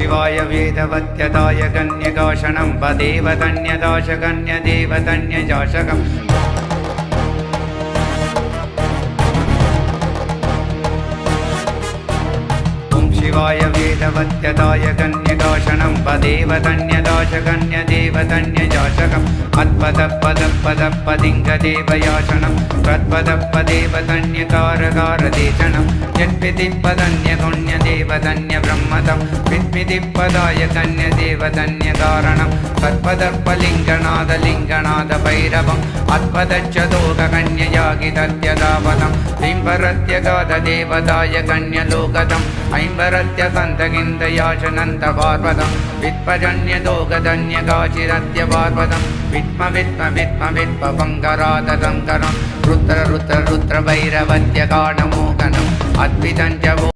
शिवाय वेदवत्यदाय कन्यकाशनं वदेवतन्यदाशकन्यदेवतन्यजाशकम् शिवाय वेदवत्यदाय कन्यकाशनं वदेवतन्यदाशकन्यदेवतन्यजाशकम् अत्पदपदपदपदिङ्गदेवयाशनं त्वत्पदपदेवतन्यकारकारदेशनं यत्पितिपदन्यगुण्यदेवतन्यब्रह्मतं विद्मितिपदाय कन्यदेवतन्यकारणं तत्पदपलिङ्गनादलिङ्गनादभैरवम् अत्पदच्चदोककन्ययागितत्यदापदं बिम्बरत्यगाधदेवताय कन्यलोकदम् ऐम्बरत्यकन्तगिन्दयाचनन्तपार्वतं वित्पजन्यदोगधन्यकाचिरत्यपार्वतं वित्मवित्मवित्मवित्मवित्पङ्करादतं करं रुद्र रुद्र रुद्रभैरवत्यकाणमोकनम् अद्वितं च